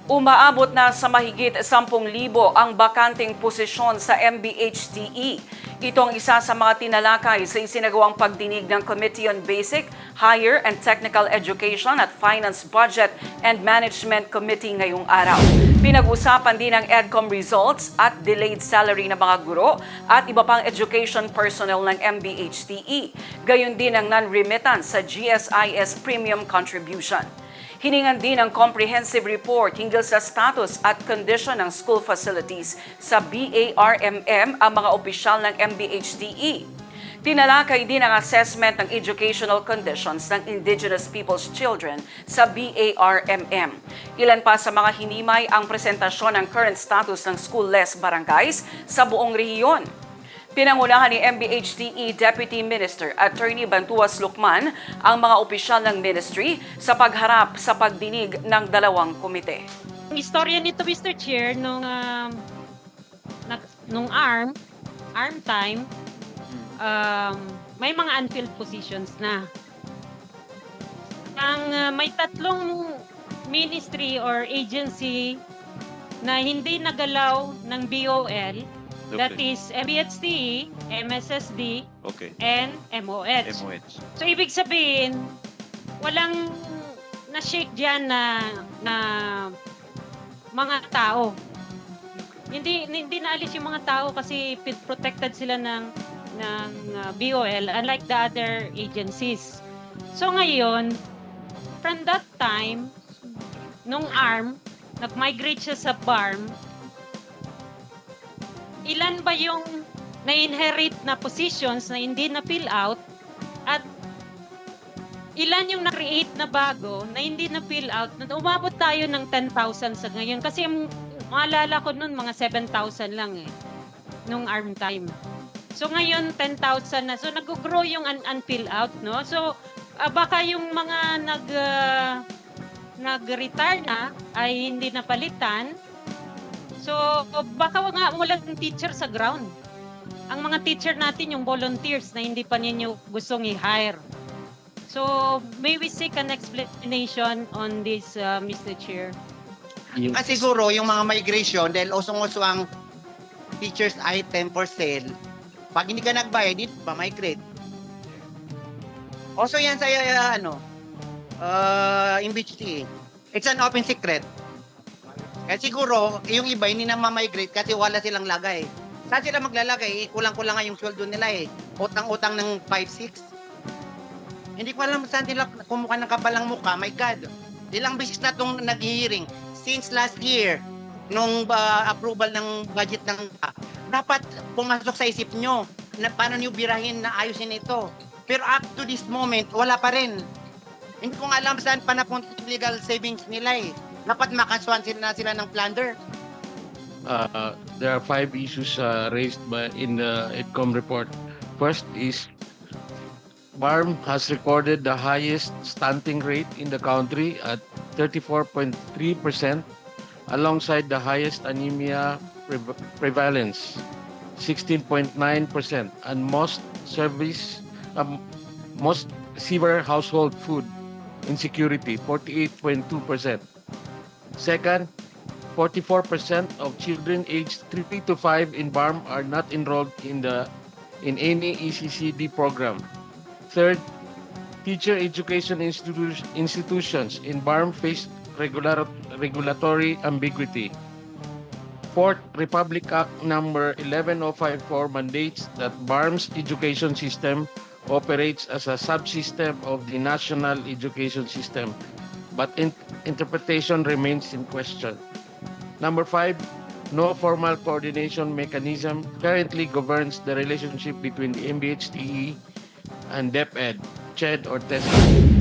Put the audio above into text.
Umaabot na sa mahigit 10,000 ang bakanteng posisyon sa MBHTE. Ito ang isa sa mga tinalakay sa isinagawang pagdinig ng Committee on Basic, Higher and Technical Education at Finance Budget and Management Committee ngayong araw. Pinag-usapan din ang EDCOM results at delayed salary ng mga guro at iba pang education personnel ng MBHTE. Gayon din ang non-remittance sa GSIS Premium Contribution. Hiningan din ang comprehensive report hinggil sa status at condition ng school facilities sa BARMM ang mga opisyal ng MBHTE. Tinalakay din ang assessment ng educational conditions ng Indigenous Peoples Children sa BARMM. Ilan pa sa mga hinimay ang presentasyon ng current status ng school-less barangays sa buong rehiyon. Pinangunahan ni MBHTE Deputy Minister Attorney Bantuas Lucman ang mga opisyal ng ministry sa pagharap sa pagdinig ng dalawang komite. Ang istorya nito, Mr. Chair, nung ARM time, may mga unfilled positions na. May tatlong ministry or agency na hindi nagalaw ng BOL. That is MBHTE, MSSD, and MOH. So, ibig sabihin, walang na-shake dyan na mga tao. Hindi naalis yung mga tao kasi protected sila ng BOL, unlike the other agencies. So, ngayon, from that time, nung ARM, nag-migrate siya sa BARM, ilan ba yung na-inherit na positions na hindi na-fill out at ilan yung na-create na bago na hindi na-fill out na umabot tayo ng 10,000 sa ngayon. Kasi maalala ko nun mga 7,000 lang nung ARM time. So ngayon 10,000 na. So nag-grow yung unfill out, no? So baka yung mga nag-retire na ay hindi napalitan. So, baka nga walang teacher sa ground. Ang mga teacher natin yung volunteers na hindi pa ninyo gustong i-hire. So, may we seek an explanation on this, Mr. Chair? Siguro, yung mga migration, dahil usong-uso ang teacher's item for sale, pag hindi ka nagbayad, hindi pa migrate. Also yan sa, MBHTE. It's an open secret. Kaya siguro, yung iba hindi na ma-migrate kasi wala silang lagay. Saan sila maglalagay? Kulang-kulang nga yung sweldo nila Utang-utang ng 5-6. Hindi ko alam saan sila kumuha ng kabalang mukha. My God. Ilang beses na itong nag-hearing. Since last year, nung approval ng budget ng dapat pumasok sa isip nyo na paano nyo birahin na ayusin ito. Pero up to this moment, wala pa rin. Hindi ko nga alam saan pa napunta yung legal savings nila Dapat makaswan sila ng plunder. There are 5 issues raised in the EDCOM report. First is BARM has recorded the highest stunting rate in the country at 34.3%, alongside the highest anemia prevalence, 16.9%, and most severe household food insecurity, 48.2%. Second, 44% of children aged 3 to 5 in BARM are not enrolled in any ECCD program. Third, teacher education institutions in BARM face regulatory ambiguity. Fourth, Republic Act number 11054 mandates that BARM's education system operates as a subsystem of the national education system, but interpretation remains in question. Number 5, no formal coordination mechanism currently governs the relationship between the MBHTE and DepEd, CHED or TESDA.